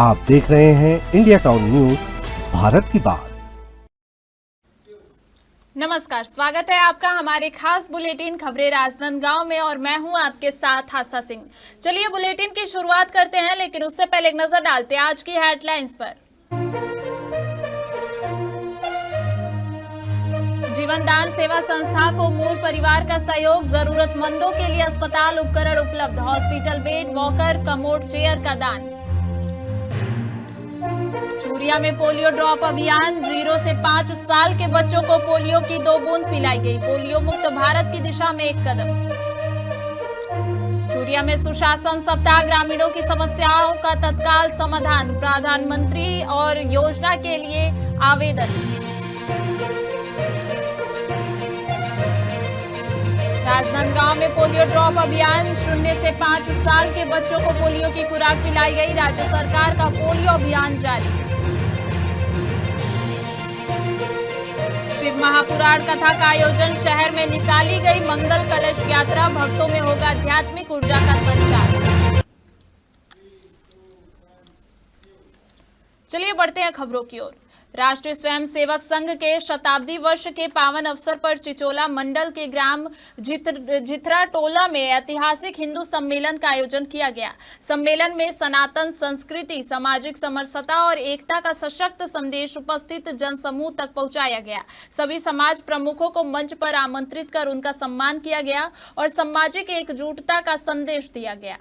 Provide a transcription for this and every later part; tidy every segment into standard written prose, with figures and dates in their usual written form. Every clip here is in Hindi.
आप देख रहे हैं इंडिया टाउन न्यूज, भारत की बात। नमस्कार, स्वागत है आपका हमारे खास बुलेटिन खबरें राजनांदगांव में और मैं हूं आपके साथ आस्था सिंह। चलिए बुलेटिन की शुरुआत करते हैं, लेकिन उससे पहले एक नजर डालते हैं आज की हेडलाइंस पर। जीवन दान सेवा संस्था को मूल परिवार का सहयोग, जरूरतमंदों के लिए अस्पताल उपकरण उपलब्ध, hospital bed, walker, commode chair का दान। चूरिया में पोलियो ड्रॉप अभियान, 0 से 5 साल के बच्चों को पोलियो की 2 बूंद पिलाई गई, पोलियो मुक्त भारत की दिशा में एक कदम। चूरिया में सुशासन सप्ताह, ग्रामीणों की समस्याओं का तत्काल समाधान, प्रधानमंत्री और योजना के लिए आवेदन। राजनांदगांव में पोलियो ड्रॉप अभियान, 0 से 5 साल के बच्चों को पोलियो की खुराक पिलाई गई, राज्य सरकार का पोलियो अभियान जारी। शिव महापुराण कथा का आयोजन, शहर में निकाली गई मंगल कलश यात्रा, भक्तों में होगा आध्यात्मिक ऊर्जा का संचार। चलिए बढ़ते हैं खबरों की ओर। राष्ट्रीय स्वयंसेवक संघ के शताब्दी वर्ष के पावन अवसर पर चिचोला मंडल के ग्राम झिथरा टोला में ऐतिहासिक हिंदू सम्मेलन का आयोजन किया गया। सम्मेलन में सनातन संस्कृति, सामाजिक समरसता और एकता का सशक्त संदेश उपस्थित जनसमूह तक पहुंचाया गया। सभी समाज प्रमुखों को मंच पर आमंत्रित कर उनका सम्मान किया गया और सामाजिक एकजुटता का संदेश दिया गया।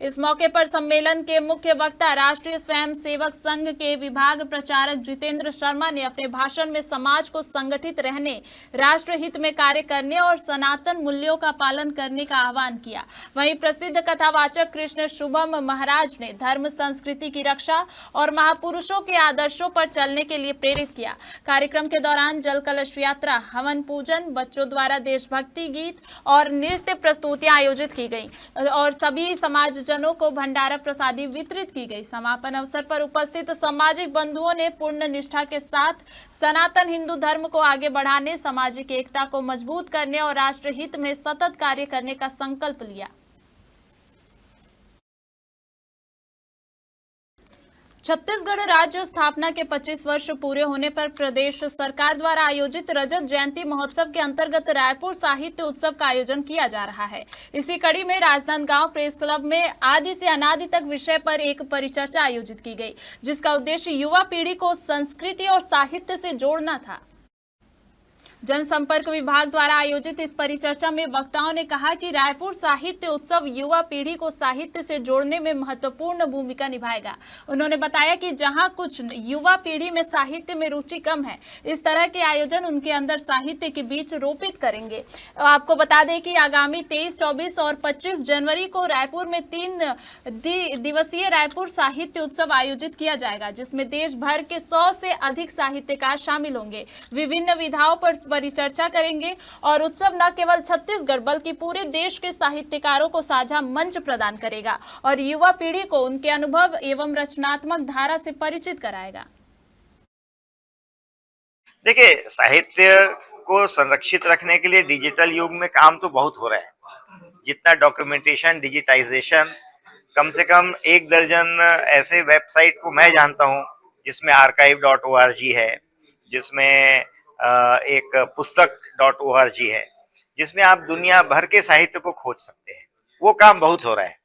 इस मौके पर सम्मेलन के मुख्य वक्ता राष्ट्रीय स्वयंसेवक संघ के विभाग प्रचारक जितेंद्र शर्मा ने अपने भाषण में समाज को संगठित रहने, राष्ट्र हित में कार्य करने और सनातन मूल्यों का पालन करने का आह्वान किया। वहीं प्रसिद्ध कथावाचक कृष्ण शुभम महाराज ने धर्म संस्कृति की रक्षा और महापुरुषों के आदर्शों पर चलने के लिए प्रेरित किया। कार्यक्रम के दौरान जल कलश यात्रा, हवन पूजन, बच्चों द्वारा देशभक्ति गीत और नृत्य प्रस्तुतियां आयोजित की गई और सभी समाज जनों को भंडारा प्रसादी वितरित की गई। समापन अवसर पर उपस्थित सामाजिक बंधुओं ने पूर्ण निष्ठा के साथ सनातन हिंदू धर्म को आगे बढ़ाने, सामाजिक एकता को मजबूत करने और राष्ट्र हित में सतत कार्य करने का संकल्प लिया। छत्तीसगढ़ राज्य स्थापना के 25 वर्ष पूरे होने पर प्रदेश सरकार द्वारा आयोजित रजत जयंती महोत्सव के अंतर्गत रायपुर साहित्य उत्सव का आयोजन किया जा रहा है। इसी कड़ी में राजनांदगांव प्रेस क्लब में आदि से अनादि तक विषय पर एक परिचर्चा आयोजित की गई, जिसका उद्देश्य युवा पीढ़ी को संस्कृति और साहित्य से जोड़ना था। जनसंपर्क विभाग द्वारा आयोजित इस परिचर्चा में वक्ताओं ने कहा कि रायपुर साहित्य उत्सव युवा पीढ़ी को साहित्य से जोड़ने में महत्वपूर्ण भूमिका निभाएगा। उन्होंने बताया कि जहां कुछ युवा पीढ़ी में साहित्य में रुचि कम है, इस तरह के आयोजन उनके अंदर साहित्य के बीच रोपित करेंगे। आपको बता दें कि आगामी 23, 24 और 25 जनवरी को रायपुर में 3 दिवसीय रायपुर साहित्य उत्सव आयोजित किया जाएगा, जिसमें देश भर के 100 से अधिक साहित्यकार शामिल होंगे, विभिन्न विधाओं पर परिचर्चा करेंगे और उत्सव न केवल छत्तीसगढ़ बल्कि पूरे देश के साहित्यकारों को साझा मंच प्रदान करेगा और युवा पीढ़ी को उनके अनुभव एवं रचनात्मक धारा से परिचित कराएगा। देखिए, साहित्य को संरक्षित रखने के लिए डिजिटल युग में काम तो बहुत हो रहा है। जितना डॉक्यूमेंटेशन, डिजिटाइजेशन, कम से कम 1 दर्जन ऐसे वेबसाइट को मैं जानता हूं जिसमें archive.org है, जिसमें एक पुस्तक.org है, जिसमें आप दुनिया भर के साहित्य को खोज सकते हैं। वो काम बहुत हो रहा है।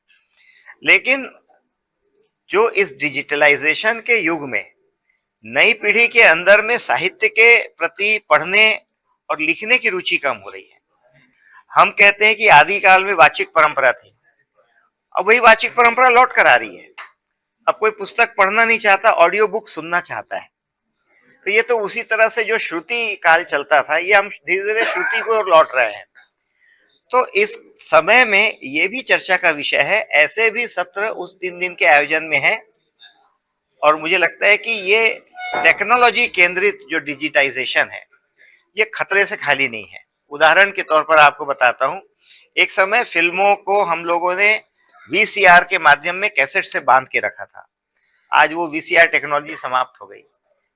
लेकिन जो इस डिजिटलाइजेशन के युग में नई पीढ़ी के अंदर में साहित्य के प्रति पढ़ने और लिखने की रुचि कम हो रही है। हम कहते हैं कि आदिकाल में वाचिक परंपरा थी, अब वही वाचिक परंपरा लौट कर आ रही है। अब कोई पुस्तक पढ़ना नहीं चाहता, ऑडियो बुक सुनना चाहता है। तो ये तो उसी तरह से जो श्रुति काल चलता था, ये हम धीरे धीरे श्रुति को लौट रहे हैं। तो इस समय में ये भी चर्चा का विषय है। ऐसे भी सत्र उस 3 दिन के आयोजन में है और मुझे लगता है कि ये टेक्नोलॉजी केंद्रित जो डिजिटाइजेशन है, ये खतरे से खाली नहीं है। उदाहरण के तौर पर आपको बताता हूँ, एक समय फिल्मों को हम लोगों ने VCR के माध्यम में कैसेट से बांध के रखा था। आज वो VCR टेक्नोलॉजी समाप्त हो गई।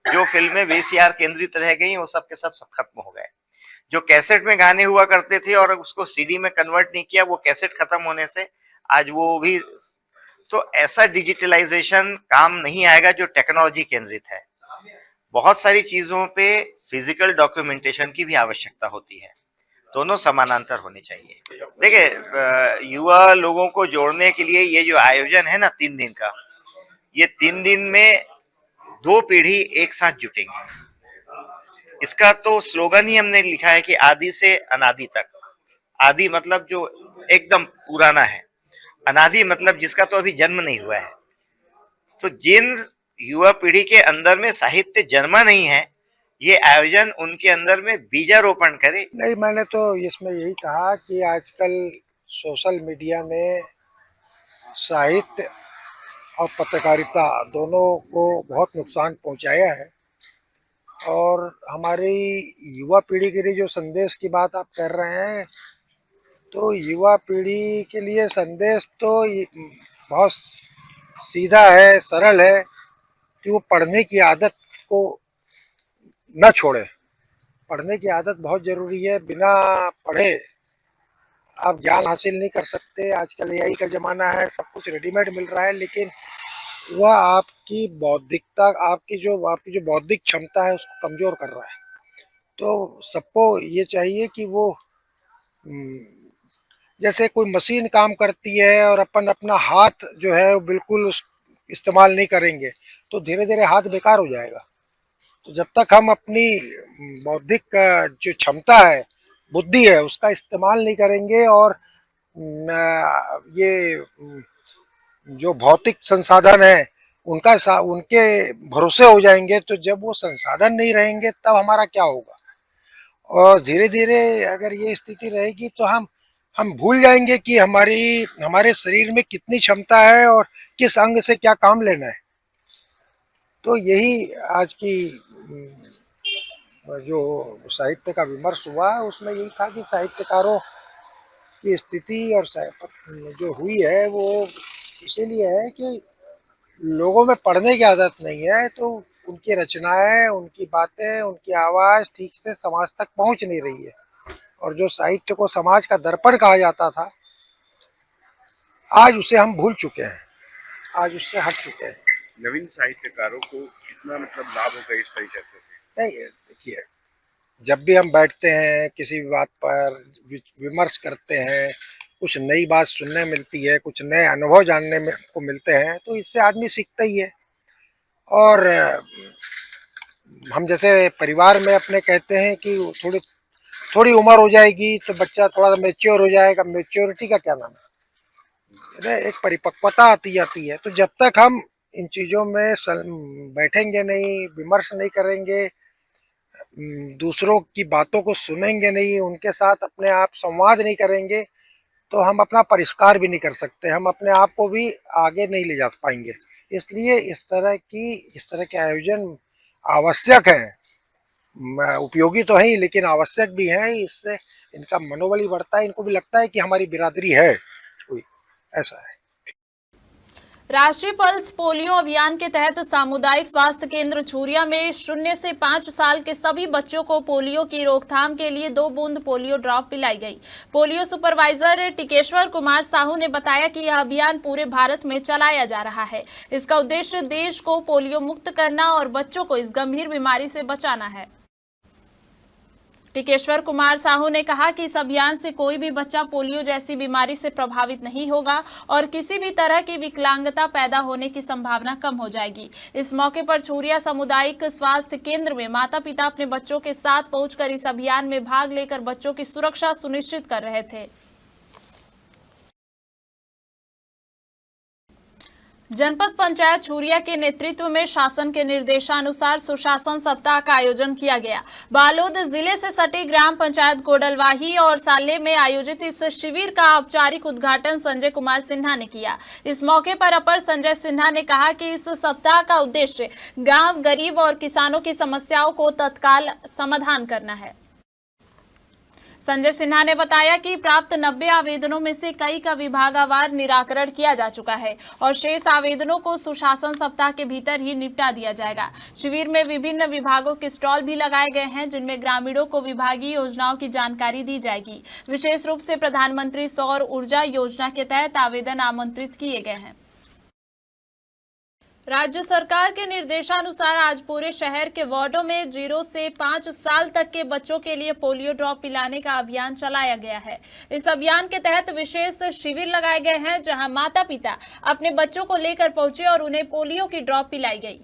जो फिल्में VCR केंद्रित रह गई, वो सब के सब खत्म हो गए। जो कैसेट में गाने हुआ करते थे और उसको CD में कन्वर्ट नहीं किया, वो कैसेट खत्म होने से आज वो भी। तो ऐसा डिजिटलाइजेशन काम नहीं आएगा जो टेक्नोलॉजी केंद्रित है। बहुत सारी चीजों पे फिजिकल डॉक्यूमेंटेशन की भी आवश्यकता होती है, दोनों समानांतर होने चाहिए। देखिए, युवा लोगों को जोड़ने के लिए ये जो आयोजन है ना 3 दिन का, ये 3 दिन में 2 पीढ़ी एक साथ जुटेंगे। इसका तो स्लोगन ही हमने लिखा है कि आदि से अनादि तक। आदि मतलब जो एकदम पुराना है, अनादि मतलब जिसका तो अभी जन्म नहीं हुआ है। तो जिन युवा पीढ़ी के अंदर में साहित्य जन्मा नहीं है, ये आयोजन उनके अंदर में बीजारोपण करे। नहीं, मैंने तो इसमें यही कहा कि आजकल सोशल मीडिया ने साहित्य और पत्रकारिता दोनों को बहुत नुकसान पहुंचाया है। और हमारी युवा पीढ़ी के लिए जो संदेश की बात आप कर रहे हैं, तो युवा पीढ़ी के लिए संदेश तो बहुत सीधा है, सरल है कि वो पढ़ने की आदत को न छोड़े। पढ़ने की आदत बहुत ज़रूरी है। बिना पढ़े आप ज्ञान हासिल नहीं कर सकते। आजकल एआई का ज़माना है, सब कुछ रेडीमेड मिल रहा है, लेकिन वह आपकी बौद्धिकता, आपकी जो बौद्धिक क्षमता है उसको कमज़ोर कर रहा है। तो सबको ये चाहिए कि वो जैसे कोई मशीन काम करती है और अपन अपना हाथ जो है वो बिल्कुल इस्तेमाल नहीं करेंगे तो धीरे धीरे हाथ बेकार हो जाएगा। तो जब तक हम अपनी बौद्धिक जो क्षमता है, बुद्धि है, उसका इस्तेमाल नहीं करेंगे और ये जो भौतिक संसाधन है उनके भरोसे हो जाएंगे, तो जब वो संसाधन नहीं रहेंगे तब हमारा क्या होगा। और धीरे धीरे अगर ये स्थिति रहेगी तो हम भूल जाएंगे कि हमारे शरीर में कितनी क्षमता है और किस अंग से क्या काम लेना है। तो यही आज की जो साहित्य का विमर्श हुआ उसमें यही था कि साहित्यकारों की स्थिति और जो हुई है वो इसीलिए है कि लोगों में पढ़ने की आदत नहीं है, तो उनकी रचनाएं, उनकी बातें, उनकी आवाज़ ठीक से समाज तक पहुंच नहीं रही है। और जो साहित्य को समाज का दर्पण कहा जाता था, आज उसे हम भूल चुके हैं, आज उससे हट चुके हैं। नवीन साहित्यकारों को कितना मतलब लाभ होगा इस परिचय से? नहीं, देखिए, जब भी हम बैठते हैं किसी भी बात पर विमर्श करते हैं, कुछ नई बात सुनने मिलती है, कुछ नए अनुभव जानने में को मिलते हैं, तो इससे आदमी सीखता ही है। और हम जैसे परिवार में अपने कहते हैं कि थोड़ी उम्र हो जाएगी तो बच्चा थोड़ा सा मैच्योर हो जाएगा। मैच्योरिटी का क्या नाम है, एक परिपक्वता आती जाती है। तो जब तक हम इन चीज़ों में बैठेंगे नहीं, विमर्श नहीं करेंगे, दूसरों की बातों को सुनेंगे नहीं, उनके साथ अपने आप संवाद नहीं करेंगे, तो हम अपना परिष्कार भी नहीं कर सकते, हम अपने आप को भी आगे नहीं ले जा पाएंगे। इसलिए इस तरह के आयोजन आवश्यक हैं, उपयोगी तो है ही लेकिन आवश्यक भी हैं। इससे इनका मनोबल ही बढ़ता है, इनको भी लगता है कि हमारी बिरादरी है कोई, ऐसा है। राष्ट्रीय पल्स पोलियो अभियान के तहत सामुदायिक स्वास्थ्य केंद्र छुरिया में 0 से 5 साल के सभी बच्चों को पोलियो की रोकथाम के लिए 2 बूंद पोलियो ड्रॉप पिलाई गई। पोलियो सुपरवाइजर टिकेश्वर कुमार साहू ने बताया कि यह अभियान पूरे भारत में चलाया जा रहा है। इसका उद्देश्य देश को पोलियो मुक्त करना और बच्चों को इस गंभीर बीमारी से बचाना है। टिकेश्वर कुमार साहू ने कहा कि इस अभियान से कोई भी बच्चा पोलियो जैसी बीमारी से प्रभावित नहीं होगा और किसी भी तरह की विकलांगता पैदा होने की संभावना कम हो जाएगी। इस मौके पर छुरिया सामुदायिक स्वास्थ्य केंद्र में माता-पिता अपने बच्चों के साथ पहुंचकर इस अभियान में भाग लेकर बच्चों की सुरक्षा सुनिश्चित कर रहे थे। जनपद पंचायत छुरिया के नेतृत्व में शासन के निर्देशानुसार सुशासन सप्ताह का आयोजन किया गया। बालोद जिले से सटी ग्राम पंचायत गोडलवाही और साले में आयोजित इस शिविर का औपचारिक उद्घाटन संजय कुमार सिन्हा ने किया। इस मौके पर अपर संजय सिन्हा ने कहा कि इस सप्ताह का उद्देश्य गांव, गरीब और किसानों की समस्याओं को तत्काल समाधान करना है। संजय सिन्हा ने बताया कि प्राप्त 90 आवेदनों में से कई का विभागवार निराकरण किया जा चुका है और शेष आवेदनों को सुशासन सप्ताह के भीतर ही निपटा दिया जाएगा। शिविर में विभिन्न विभागों के स्टॉल भी लगाए गए हैं, जिनमें ग्रामीणों को विभागीय योजनाओं की जानकारी दी जाएगी। विशेष रूप से प्रधानमंत्री सौर ऊर्जा योजना के तहत आवेदन आमंत्रित किए गए हैं। राज्य सरकार के निर्देशानुसार आज पूरे शहर के वार्डों में 0 से 5 साल तक के बच्चों के लिए पोलियो ड्रॉप पिलाने का अभियान चलाया गया है। इस अभियान के तहत विशेष शिविर लगाए गए हैं, जहां माता पिता अपने बच्चों को लेकर पहुंचे और उन्हें पोलियो की ड्रॉप पिलाई गई।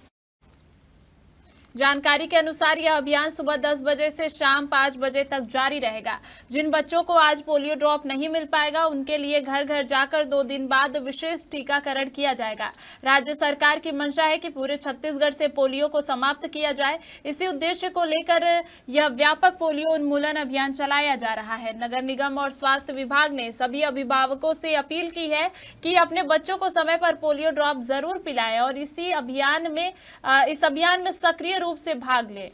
जानकारी के अनुसार यह अभियान सुबह 10 बजे से शाम 5 बजे तक जारी रहेगा। जिन बच्चों को आज पोलियो ड्रॉप नहीं मिल पाएगा, उनके लिए घर घर जाकर 2 दिन बाद विशेष टीकाकरण किया जाएगा। राज्य सरकार की मंशा है कि पूरे छत्तीसगढ़ से पोलियो को समाप्त किया जाए। इसी उद्देश्य को लेकर यह व्यापक पोलियो उन्मूलन अभियान चलाया जा रहा है। नगर निगम और स्वास्थ्य विभाग ने सभी अभिभावकों से अपील की है कि अपने बच्चों को समय पर पोलियो ड्रॉप जरूर पिलाएं और इस अभियान में सक्रिय रूप से भाग ले।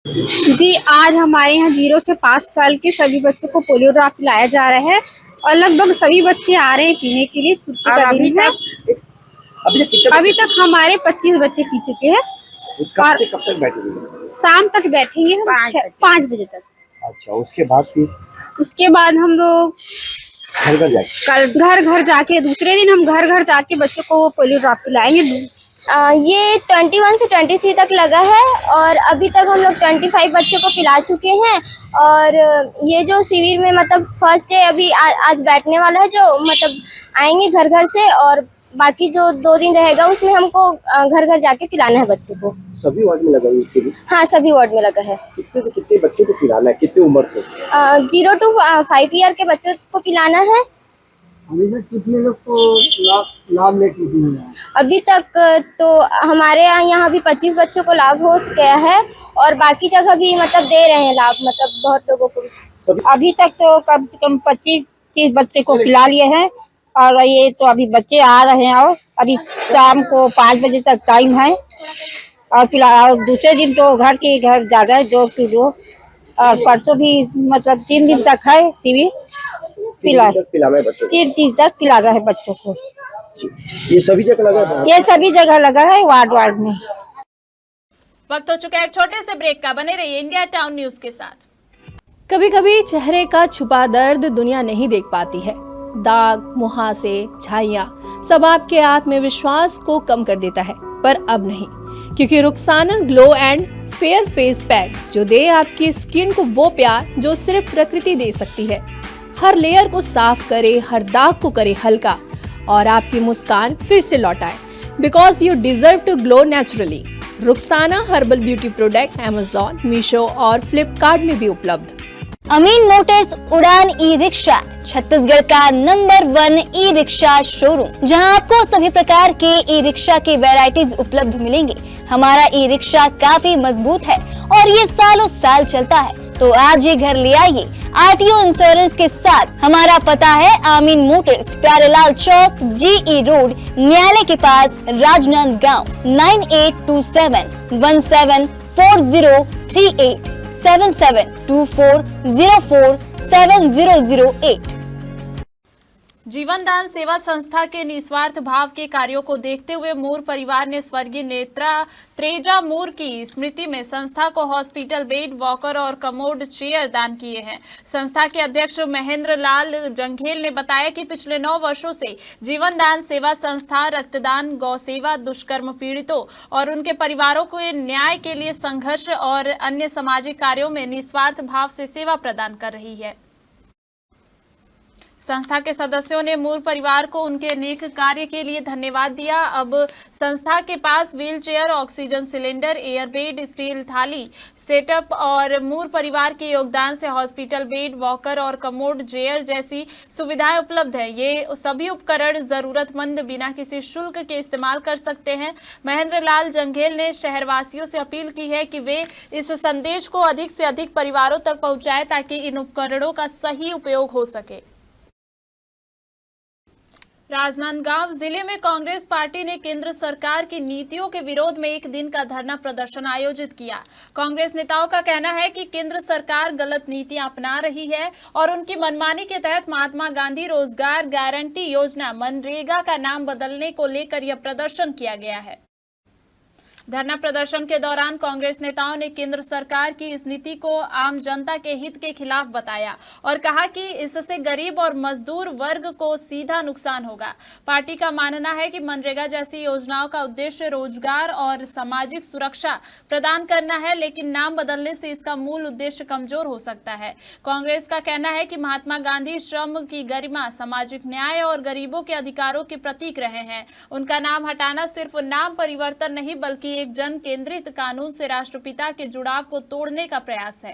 जी, आज हमारे यहाँ 0 से 5 साल के सभी बच्चों को पोलियो ड्रॉप पिलाया जा रहा है और लगभग सभी बच्चे आ रहे हैं पीने के लिए। छुट्टी का दिन है। अभी तक हमारे 25 बच्चे पी चुके हैं। कब से कब तक बैठेंगे? शाम तक बैठेंगे हम 5 बजे तक। अच्छा, उसके बाद हम लोग घर घर जाके दूसरे दिन हम घर घर जाके बच्चों को पोलियो ड्रॉप पिलाएंगे। ये 21 से 23 तक लगा है और अभी तक हम लोग 25 बच्चों को पिला चुके हैं। और ये जो शिविर में मतलब फर्स्ट डे अभी आज बैठने वाला है, जो मतलब आएंगे घर घर से, और बाकी जो 2 दिन रहेगा उसमें हमको घर घर जाके पिलाना है बच्चे को। सभी वार्ड में लगा है ये शिविर? हाँ, सभी वार्ड में लगा है। कितने से कितने बच्चों को पिलाना है, कितने उम्र से? 0 to 5 ईयर के बच्चों को पिलाना है। अभी तक कितने लोग को लाभ ले चुके हैं? अभी तक तो हमारे यहाँ अभी 25 बच्चों को लाभ हो गया है और बाकी जगह भी मतलब दे रहे हैं लाभ, मतलब बहुत लोगों को। अभी तक तो कम से कम 25-30 बच्चे को पिला लिए हैं और ये तो अभी बच्चे आ रहे हैं और अभी शाम को 5 बजे तक टाइम है और दूसरे दिन तो घर के घर जा रहे हैं 2 की 2 और परसों भी मतलब 3 दिन तक है शिविर। 3 दिन तक पिला रहा है बच्चों को। ये सभी जगह लगा है? ये सभी जगह लगा है, वार्ड में। वक्त हो चुका है एक छोटे से ब्रेक का। बने रहिए इंडिया टाउन न्यूज के साथ। कभी कभी चेहरे का छुपा दर्द दुनिया नहीं देख पाती है। दाग, मुहासे, झाइयां सब आपके आत्मविश्वास को कम कर देता है, पर अब नहीं, क्योंकि Rukhsana glow and fair face pack जो दे आपकी स्किन को वो प्यार जो सिर्फ प्रकृति दे सकती है। हर लेयर को साफ करे, हर दाग को करे हल्का और आपकी मुस्कान फिर से लौटाए। Because you deserve to glow naturally. Rukhsana herbal beauty product Amazon, Meesho और फ्लिपकार्ट में भी उपलब्ध। अमीन मोटर्स उड़ान ई रिक्शा छत्तीसगढ़ का नंबर 1 ई रिक्शा शोरूम, जहां आपको सभी प्रकार के ई रिक्शा के वैरायटीज उपलब्ध मिलेंगे। हमारा ई रिक्शा काफी मजबूत है और ये सालों साल चलता है, तो आज ही घर ले आइए आरटीओ इंश्योरेंस के साथ। हमारा पता है अमीन मोटर्स, प्यारेलाल चौक, जीई रोड, न्यायालय के पास, राजनांदगांव। 9827 174038 772404 7008। जीवन दान सेवा संस्था के निस्वार्थ भाव के कार्यों को देखते हुए मूर परिवार ने स्वर्गीय नेत्रा त्रेजा मूर की स्मृति में संस्था को हॉस्पिटल बेड, वॉकर और कमोड चेयर दान किए हैं। संस्था के अध्यक्ष महेंद्र लाल जंघेल ने बताया कि पिछले 9 वर्षों से जीवन दान सेवा संस्था रक्तदान, गौ सेवा, दुष्कर्म पीड़ितों और उनके परिवारों को न्याय के लिए संघर्ष और अन्य सामाजिक कार्यों में निस्वार्थ भाव से सेवा प्रदान कर रही है। संस्था के सदस्यों ने मूर परिवार को उनके नेक कार्य के लिए धन्यवाद दिया। अब संस्था के पास wheelchair, oxygen cylinder, airbed, steel थाली सेटअप और मूर परिवार के योगदान से हॉस्पिटल बेड, वॉकर और कमोड चेयर जैसी सुविधाएं उपलब्ध हैं। ये सभी उपकरण जरूरतमंद बिना किसी शुल्क के इस्तेमाल कर सकते हैं। महेंद्र लाल जंघेल ने शहरवासियों से अपील की है कि वे इस संदेश को अधिक से अधिक परिवारों तक पहुंचाएं ताकि इन उपकरणों का सही उपयोग हो सके। राजनांदगांव जिले में कांग्रेस पार्टी ने केंद्र सरकार की नीतियों के विरोध में एक दिन का धरना प्रदर्शन आयोजित किया। कांग्रेस नेताओं का कहना है कि केंद्र सरकार गलत नीतियां अपना रही है और उनकी मनमानी के तहत महात्मा गांधी रोजगार गारंटी योजना मनरेगा का नाम बदलने को लेकर यह प्रदर्शन किया गया है। धरना प्रदर्शन के दौरान कांग्रेस नेताओं ने केंद्र सरकार की इस नीति को आम जनता के हित के खिलाफ बताया और कहा कि इससे गरीब और मजदूर वर्ग को सीधा नुकसान होगा। पार्टी का मानना है कि मनरेगा जैसी योजनाओं का उद्देश्य रोजगार और सामाजिक सुरक्षा प्रदान करना है, लेकिन नाम बदलने से इसका मूल उद्देश्य कमजोर हो सकता है। कांग्रेस का कहना है कि महात्मा गांधी श्रम की गरिमा, सामाजिक न्याय और गरीबों के अधिकारों के प्रतीक रहे हैं। उनका नाम हटाना सिर्फ नाम परिवर्तन नहीं बल्कि एक जन केंद्रित कानून से राष्ट्रपिता के जुड़ाव को तोड़ने का प्रयास है।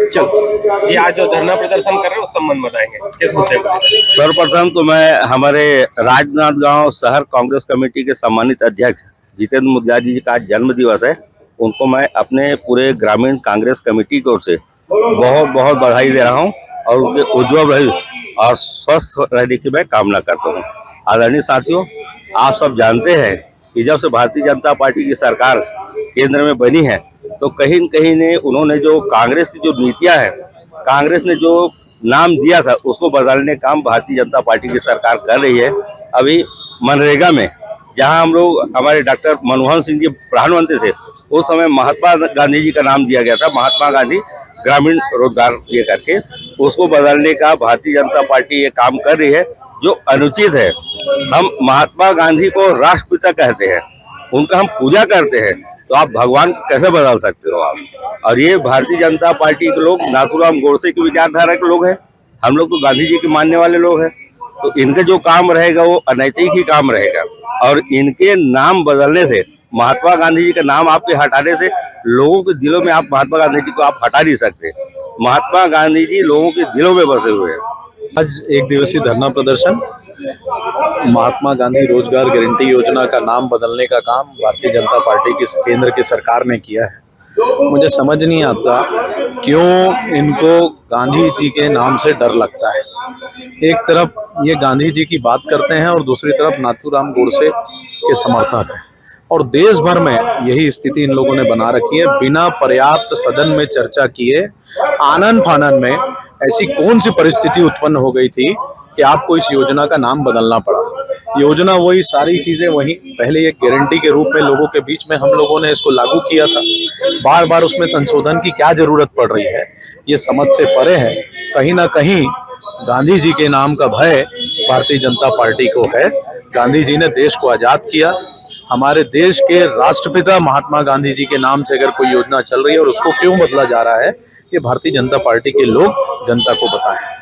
चल ये आज जो धरना प्रदर्शन कर रहे हैं उस संबंध में बताएंगे किस मुद्दे पर? सर्वप्रथम तो मैं हमारे राजनांदगांव शहर कांग्रेस कमेटी के सम्मानित अध्यक्ष जितेंद्र मुदलियार जी का आज जन्म दिवस है, उनको मैं अपने पूरे ग्रामीण कांग्रेस कमेटी की ओर से बहुत बहुत बधाई दे रहा हूं और उनके उज्जवल भविष्य और स्वस्थ रहने की मैं कामना करता हूं। आदरणीय साथियों, आप सब जानते हैं कि जब से भारतीय जनता पार्टी की सरकार केंद्र में बनी है तो कहीं न कहीं ने उन्होंने जो कांग्रेस की जो नीतियां हैं, कांग्रेस ने जो नाम दिया था उसको बदलने का काम भारतीय जनता पार्टी की सरकार कर रही है। अभी मनरेगा में जहां हम लोग हमारे डॉक्टर मनमोहन सिंह जी प्रधानमंत्री थे, उस समय महात्मा गांधी जी का नाम दिया गया था, महात्मा गांधी ग्रामीण रोजगार ये करके, उसको बदलने का भारतीय जनता पार्टी ये काम कर रही है जो अनुचित है। हम महात्मा गांधी को राष्ट्रपिता कहते हैं, उनका हम पूजा करते हैं, तो आप भगवान कैसे बदल सकते हो आप? और ये भारतीय जनता पार्टी के लोग नाथूराम गोडसे की विचारधारा के लोग हैं, हम लोग तो गांधी जी के मानने वाले लोग हैं, तो इनका जो काम रहेगा वो अनैतिक ही काम रहेगा। और इनके नाम बदलने से, महात्मा गांधी जी का नाम आपके हटाने से लोगों के दिलों में आप महात्मा गांधी जी को आप हटा नहीं सकते। महात्मा गांधी जी लोगों के दिलों में बसे हुए हैं। आज एक दिवसीय धरना प्रदर्शन महात्मा गांधी रोजगार गारंटी योजना का नाम बदलने का काम भारतीय जनता पार्टी की केंद्र की सरकार ने किया है। मुझे समझ नहीं आता क्यों इनको गांधी जी के नाम से डर लगता है। एक तरफ ये गांधी जी की बात करते हैं और दूसरी तरफ नाथूराम गोडसे के समर्थक हैं, और देश भर में यही स्थिति इन लोगों ने बना रखी है। बिना पर्याप्त सदन में चर्चा किए आनन फानन में ऐसी कौन सी परिस्थिति उत्पन्न हो गई थी कि आपको इस योजना का नाम बदलना पड़ा। योजना वही, सारी चीजें वही, पहले एक गारंटी के रूप में लोगों के बीच में हम लोगों ने इसको लागू किया था। बार बार उसमें संशोधन की क्या जरूरत पड़ रही है, ये समझ से परे है। कहीं ना कहीं गांधी जी के नाम का भय भारतीय जनता पार्टी को है। गांधी जी ने देश को आजाद किया। हमारे देश के राष्ट्रपिता महात्मा गांधी जी के नाम से अगर कोई योजना चल रही है और उसको क्यों बदला जा रहा है, ये भारतीय जनता पार्टी के लोग जनता को बताएं।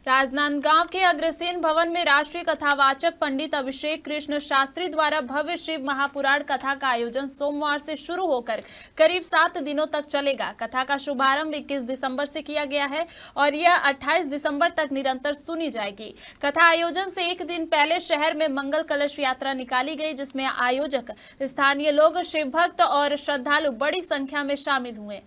राजनांदगांव के अग्रसेन भवन में राष्ट्रीय कथावाचक पंडित अभिषेक कृष्ण शास्त्री द्वारा भव्य शिव महापुराण कथा का आयोजन सोमवार से शुरू होकर करीब 7 दिनों तक चलेगा। कथा का शुभारंभ 21 दिसंबर से किया गया है और यह 28 दिसंबर तक निरंतर सुनी जाएगी। कथा आयोजन से एक दिन पहले शहर में मंगल कलश यात्रा निकाली गई, जिसमें आयोजक, स्थानीय लोग, शिव भक्त और श्रद्धालु बड़ी संख्या में शामिल हुए।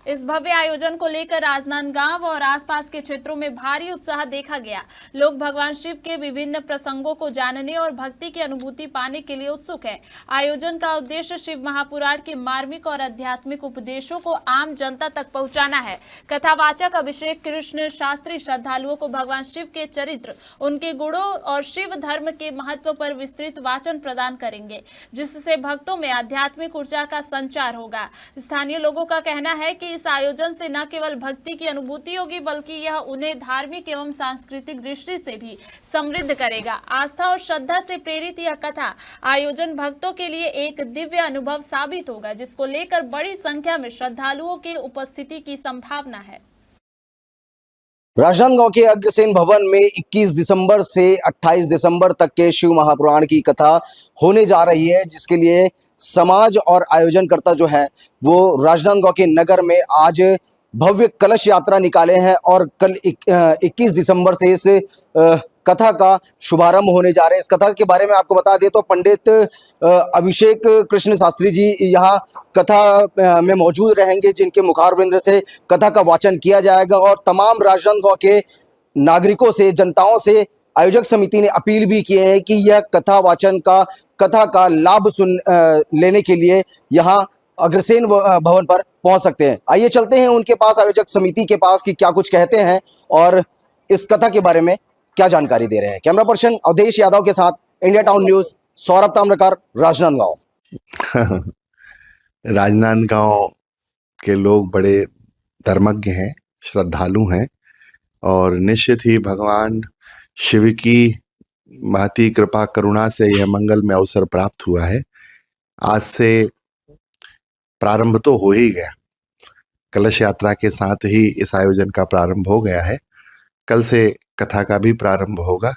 इस भव्य आयोजन को लेकर राजनांदगांव और आसपास के क्षेत्रों में भारी उत्साह देखा गया। लोग भगवान शिव के विभिन्न प्रसंगों को जानने और भक्ति की अनुभूति पाने के लिए उत्सुक हैं। आयोजन का उद्देश्य शिव महापुराण के मार्मिक और आध्यात्मिक उपदेशों को आम जनता तक पहुंचाना है। कथावाचक अभिषेक कृष्ण शास्त्री श्रद्धालुओं को भगवान शिव के चरित्र, उनके गुणों और शिव धर्म के महत्व पर विस्तृत वाचन प्रदान करेंगे, जिससे भक्तों में आध्यात्मिक ऊर्जा का संचार होगा। स्थानीय लोगों का कहना है कि इस आयोजन से न केवल भक्ति की अनुभूति होगी, बल्कि यह उन्हें धार्मिक एवं सांस्कृतिक दृष्टि से भी समृद्ध करेगा। आस्था और श्रद्धा से प्रेरित यह कथा आयोजन भक्तों के लिए एक दिव्य अनुभव साबित होगा, जिसको लेकर बड़ी संख्या में श्रद्धालुओं की उपस्थिति की संभावना है। राजनांदगांव के अग्रसेन भवन में 21 दिसंबर से 28 दिसंबर तक के शिव महापुराण की कथा होने जा रही है, जिसके लिए समाज और आयोजनकर्ता जो है वो राजनांदगांव के नगर में आज भव्य कलश यात्रा निकाले हैं और कल 21 दिसंबर से इस कथा का शुभारंभ होने जा रहे हैं। इस कथा के बारे में आपको बता दें तो पंडित अभिषेक कृष्ण शास्त्री जी यहाँ कथा में मौजूद रहेंगे, जिनके मुखारविंद से कथा का वाचन किया जाएगा और तमाम राजनांदगांव के नागरिकों से, जनताओं से आयोजक समिति ने अपील भी की है कि यह कथा वाचन का, कथा का लाभ लेने के लिए यहाँ अग्रसेन भवन पर पहुंच सकते हैं। आइए चलते हैं उनके पास, आयोजक समिति के पास, कि क्या कुछ कहते हैं और इस कथा के बारे में क्या जानकारी दे रहे हैं। कैमरा पर्सन अवधेश यादव के साथ India town news, Saurabh Tamrakar, Rajnandgaon. Rajnandgaon के लोग बड़े धर्मज्ञ हैं, श्रद्धालु हैं और निश्चित ही भगवान शिव की महती कृपा करुणा से यह मंगलमय अवसर प्राप्त हुआ है। आज से प्रारंभ तो हो ही गया, कलश यात्रा के साथ ही इस आयोजन का प्रारंभ हो गया है। कल से कथा का भी प्रारंभ होगा।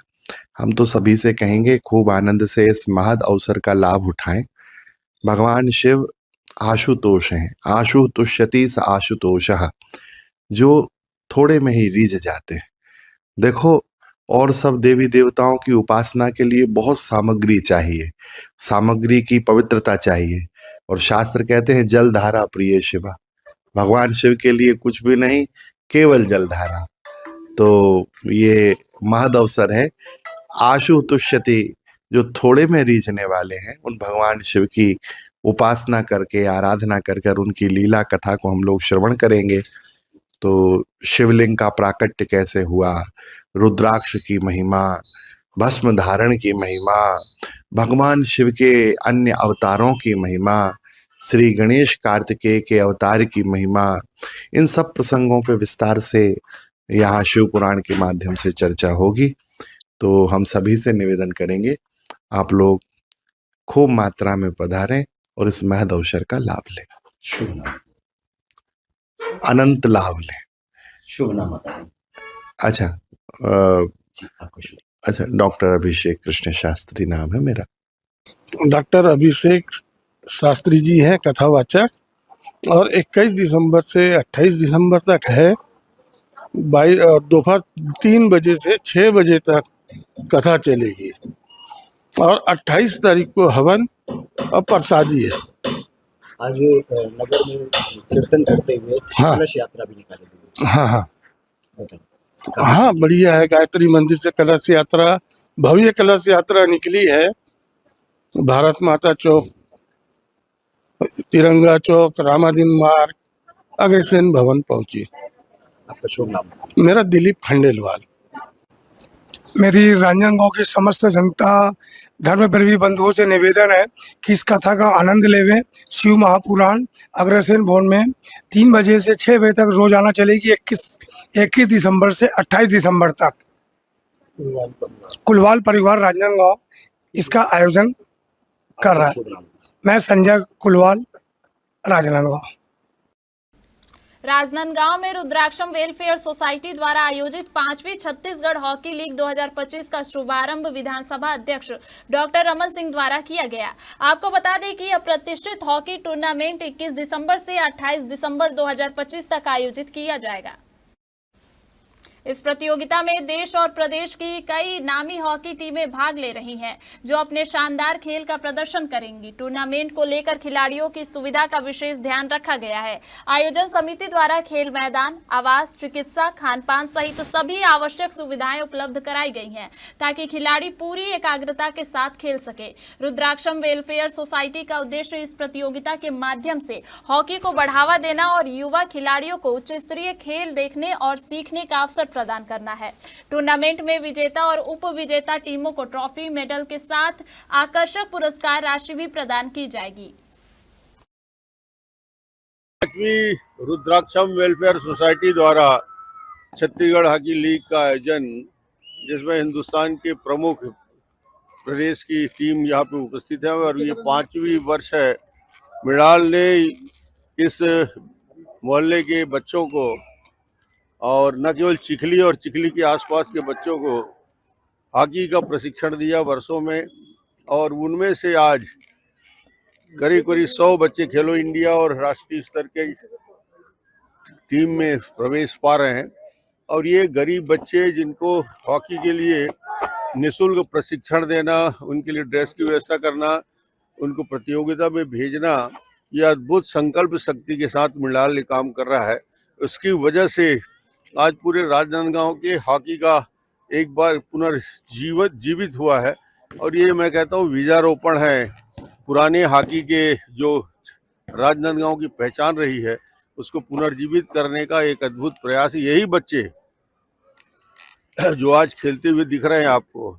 हम तो सभी से कहेंगे खूब आनंद से इस महद अवसर का लाभ उठाएं। भगवान शिव आशुतोष हैं, आशु तुष्यति स आशुतोषः, जो थोड़े में ही रीझ जाते हैं। देखो, और सब देवी देवताओं की उपासना के लिए बहुत सामग्री चाहिए, सामग्री की पवित्रता चाहिए। और शास्त्र कहते हैं जल धारा प्रिय शिवा। भगवान शिव के लिए कुछ भी नहीं, केवल जल धारा। तो ये महद अवसर है। आशु तुष्यति, जो थोड़े में रीझने वाले हैं, उन भगवान शिव की उपासना करके, आराधना कर उनकी लीला कथा को हम लोग श्रवण करेंगे। तो शिवलिंग का प्राकट्य कैसे हुआ, रुद्राक्ष की महिमा, भस्म धारण की महिमा, भगवान शिव के अन्य अवतारों की महिमा, श्री गणेश कार्तिकेय के अवतार की महिमा, इन सब प्रसंगों पे विस्तार से यहाँ शिव पुराण के माध्यम से चर्चा होगी। तो हम सभी से निवेदन करेंगे, आप लोग खूब मात्रा में पधारें और इस महद अवसर का लाभ लें। शुभ नाम, अनंत लाभ लें। शुभ नाम बताएं। अच्छा, अच्छा, डॉक्टर अभिषेक कृष्ण शास्त्री नाम है मेरा। डॉक्टर अभिषेक शास्त्री जी हैं कथावाचक, और 21 दिसंबर से 28 दिसंबर तक है। दोपहर 3 बजे से 6 बजे तक कथा चलेगी और 28 तारीख को हवन और प्रसादी है। आज नगर में कीर्तन करते हुए कलश यात्रा भी निकाली गई। हाँ, हाँ, बढ़िया है। गायत्री मंदिर से कलश यात्रा, भव्य कलश यात्रा निकली है। भारत माता चौक, तिरंगा चौक, रामाधीन मार्ग, अग्रसेन भवन पहुंची। आपका शुभ नाम? मेरा दिलीप खंडेलवाल। मेरी राजनांदगांव की समस्त जनता, धर्म प्रेमी बंधुओं से निवेदन है कि इस कथा का आनंद लेवें। शिव महापुराण अग्रसेन भवन में 3 बजे से 6 बजे तक रोजाना चलेगी। 21 दिसंबर से 28 दिसंबर तक कुलवाल परिवार राजनांदगांव इसका आयोजन कर रहा है। मैं संजय कुलवाल, राजनांदगांव। राजनांदगांव में रुद्राक्षम वेलफेयर सोसाइटी द्वारा आयोजित 5वीं छत्तीसगढ़ हॉकी लीग 2025 का शुभारंभ विधानसभा अध्यक्ष डॉक्टर रमन सिंह द्वारा किया गया। आपको बता दें कि यह प्रतिष्ठित हॉकी टूर्नामेंट 21 दिसंबर से 28 दिसंबर 2025 तक आयोजित किया जाएगा। इस प्रतियोगिता में देश और प्रदेश की कई नामी हॉकी टीमें भाग ले रही हैं, जो अपने शानदार खेल का प्रदर्शन करेंगी। टूर्नामेंट को लेकर खिलाड़ियों की सुविधा का विशेष ध्यान रखा गया है। आयोजन समिति द्वारा खेल मैदान, आवास, चिकित्सा, खानपान सहित सभी आवश्यक सुविधाएं उपलब्ध कराई गई हैं, ताकि खिलाड़ी पूरी एकाग्रता के साथ खेल सके। रुद्राक्षम वेलफेयर सोसाइटी का उद्देश्य इस प्रतियोगिता के माध्यम से हॉकी को बढ़ावा देना और युवा खिलाड़ियों को उच्च स्तरीय खेल देखने और सीखने का अवसर प्रदान करना है। टूर्नामेंट में विजेता और उप विजेता टीमों को ट्रॉफी, मेडल के साथ आकर्षक पुरस्कार राशि भी प्रदान की जाएगी। रुद्राक्षम वेलफेयर सोसाइटी द्वारा छत्तीसगढ़ हॉकी लीग का आयोजन, जिसमें हिंदुस्तान के प्रमुख प्रदेश की टीम यहाँ पे उपस्थित है और ये 5वीं वर्ष है। मृणाल ने इस मोहल्ले के बच्चों को और न केवल चिखली और चिखली के आसपास के बच्चों को हॉकी का प्रशिक्षण दिया वर्षों में, और उनमें से आज करीब 100 बच्चे खेलो इंडिया और राष्ट्रीय स्तर के टीम में प्रवेश पा रहे हैं। और ये गरीब बच्चे जिनको हॉकी के लिए निःशुल्क प्रशिक्षण देना, उनके लिए ड्रेस की व्यवस्था करना, उनको प्रतियोगिता में भेजना, ये अद्भुत संकल्प शक्ति के साथ मृणाल ने काम कर रहा है। उसकी वजह से आज पूरे राजनांदगांव के हॉकी का एक बार पुनर्जीवित हुआ है। और ये मैं कहता हूँ बीजारोपण है पुराने हॉकी के, जो राजनांदगांव की पहचान रही है, उसको पुनर्जीवित करने का एक अद्भुत प्रयास। यही बच्चे जो आज खेलते हुए दिख रहे हैं आपको,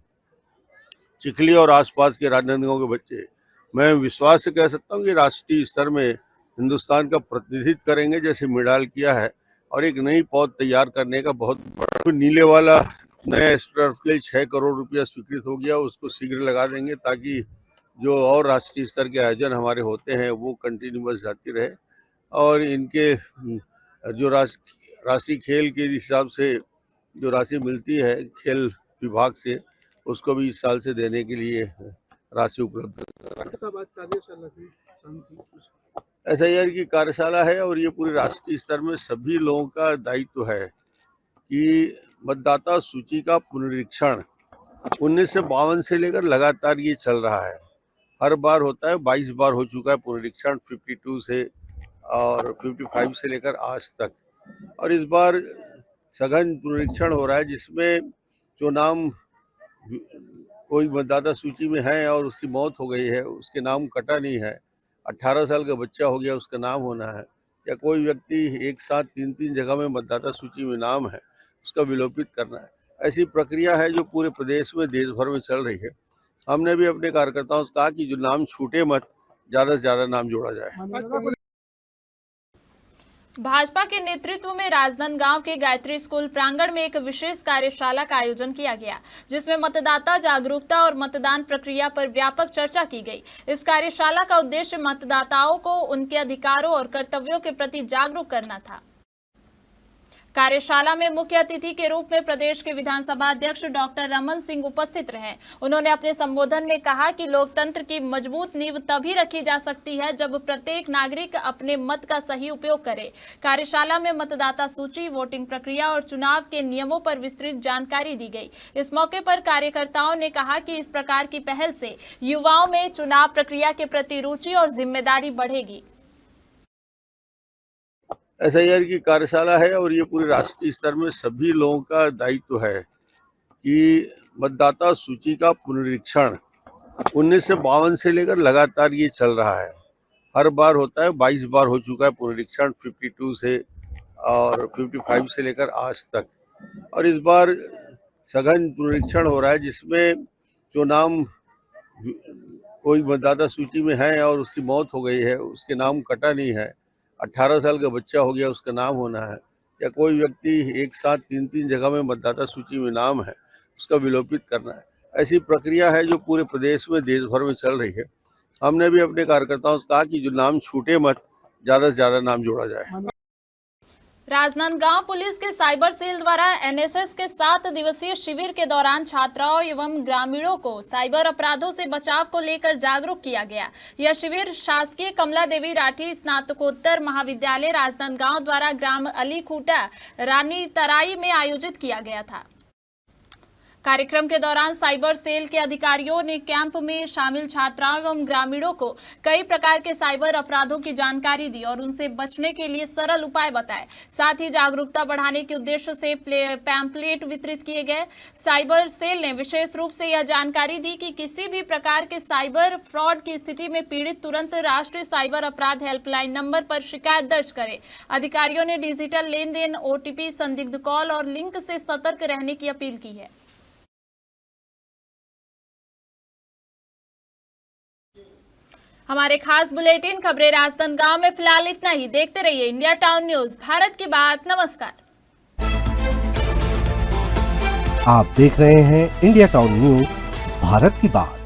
चिखली और आसपास के राजनांदगांव के बच्चे, मैं विश्वास से कह सकता हूँ कि राष्ट्रीय स्तर में हिंदुस्तान का प्रतिनिधित्व करेंगे, जैसे मेडल किया है। और एक नई पौध तैयार करने का बहुत बड़ा नीले वाला नया टर्फ के लिए 6 करोड़ रुपया स्वीकृत हो गया, उसको शीघ्र लगा देंगे ताकि जो और राष्ट्रीय स्तर के आयोजन हमारे होते हैं वो कंटिन्यूअस जाती रहे। और इनके जो राशि खेल के हिसाब से जो राशि मिलती है खेल विभाग से, उसको भी इस साल से देने के लिए राशि उपलब्ध SIR की कार्यशाला है। और ये पूरे राष्ट्रीय स्तर में सभी लोगों का दायित्व है कि मतदाता सूची का पुनरीक्षण 1952 से लेकर लगातार ये चल रहा है। हर बार होता है, 22 बार हो चुका है पुनरीक्षण, 52 से और 55 से लेकर आज तक। और इस बार सघन पुनरीक्षण हो रहा है, जिसमें जो नाम कोई मतदाता सूची में है और उसकी मौत हो गई है, उसके नाम कटा नहीं है, 18 साल का बच्चा हो गया, उसका नाम होना है, या कोई व्यक्ति एक साथ 3 जगह में मतदाता सूची में नाम है, उसका विलोपित करना है। ऐसी प्रक्रिया है जो पूरे प्रदेश में, देश भर में चल रही है। हमने भी अपने कार्यकर्ताओं से कहा कि जो नाम छूटे मत, ज्यादा से ज्यादा नाम जोड़ा जाए। भाजपा के नेतृत्व में राजनांदगांव के गायत्री स्कूल प्रांगण में एक विशेष कार्यशाला का आयोजन किया गया, जिसमें मतदाता जागरूकता और मतदान प्रक्रिया पर व्यापक चर्चा की गई। इस कार्यशाला का उद्देश्य मतदाताओं को उनके अधिकारों और कर्तव्यों के प्रति जागरूक करना था। कार्यशाला में मुख्य अतिथि के रूप में प्रदेश के विधानसभा अध्यक्ष डॉक्टर रमन सिंह उपस्थित रहे। उन्होंने अपने संबोधन में कहा कि लोकतंत्र की मजबूत नींव तभी रखी जा सकती है जब प्रत्येक नागरिक अपने मत का सही उपयोग करे। कार्यशाला में मतदाता सूची, वोटिंग प्रक्रिया और चुनाव के नियमों पर विस्तृत जानकारी दी गई। इस मौके पर कार्यकर्ताओं ने कहा कि इस प्रकार की पहल से युवाओं में चुनाव प्रक्रिया के प्रति रुचि और जिम्मेदारी बढ़ेगी। SIR की कार्यशाला है और ये पूरे राष्ट्रीय स्तर में सभी लोगों का दायित्व है कि मतदाता सूची का पुनरीक्षण 1952 से लेकर लगातार ये चल रहा है। हर बार होता है, 22 बार हो चुका है पुनरीक्षण, 52 से और 55 से लेकर आज तक। और इस बार सघन पुनरीक्षण हो रहा है, जिसमें जो नाम कोई मतदाता सूची में है और उसकी मौत हो गई है, उसके नाम कटा नहीं है, 18 साल का बच्चा हो गया, उसका नाम होना है, या कोई व्यक्ति एक साथ 3 जगह में मतदाता सूची में नाम है, उसका विलोपित करना है। ऐसी प्रक्रिया है जो पूरे प्रदेश में, देश भर में चल रही है। हमने भी अपने कार्यकर्ताओं से कहा कि जो नाम छूटे मत, ज्यादा से ज्यादा नाम जोड़ा जाए। राजनांदगांव पुलिस के साइबर सेल द्वारा NSS के 7 दिवसीय शिविर के दौरान छात्राओं एवं ग्रामीणों को साइबर अपराधों से बचाव को लेकर जागरूक किया गया। यह शिविर शासकीय कमला देवी राठी स्नातकोत्तर महाविद्यालय राजनांदगांव द्वारा ग्राम अली खूटा रानी तराई में आयोजित किया गया था। कार्यक्रम के दौरान साइबर सेल के अधिकारियों ने कैंप में शामिल छात्राओं एवं ग्रामीणों को कई प्रकार के साइबर अपराधों की जानकारी दी और उनसे बचने के लिए सरल उपाय बताए। साथ ही जागरूकता बढ़ाने के उद्देश्य से पैम्पलेट वितरित किए गए। साइबर सेल ने विशेष रूप से यह जानकारी दी कि किसी भी प्रकार के साइबर फ्रॉड की स्थिति में पीड़ित तुरंत राष्ट्रीय साइबर अपराध हेल्पलाइन नंबर पर शिकायत दर्ज करे। अधिकारियों ने डिजिटल लेन देन, OTP, संदिग्ध कॉल और लिंक से सतर्क रहने की अपील की है। हमारे खास बुलेटिन खबरें राजनांदगांव में फिलहाल इतना ही। देखते रहिए इंडिया टाउन न्यूज, भारत की बात। नमस्कार। आप देख रहे हैं इंडिया टाउन न्यूज, भारत की बात।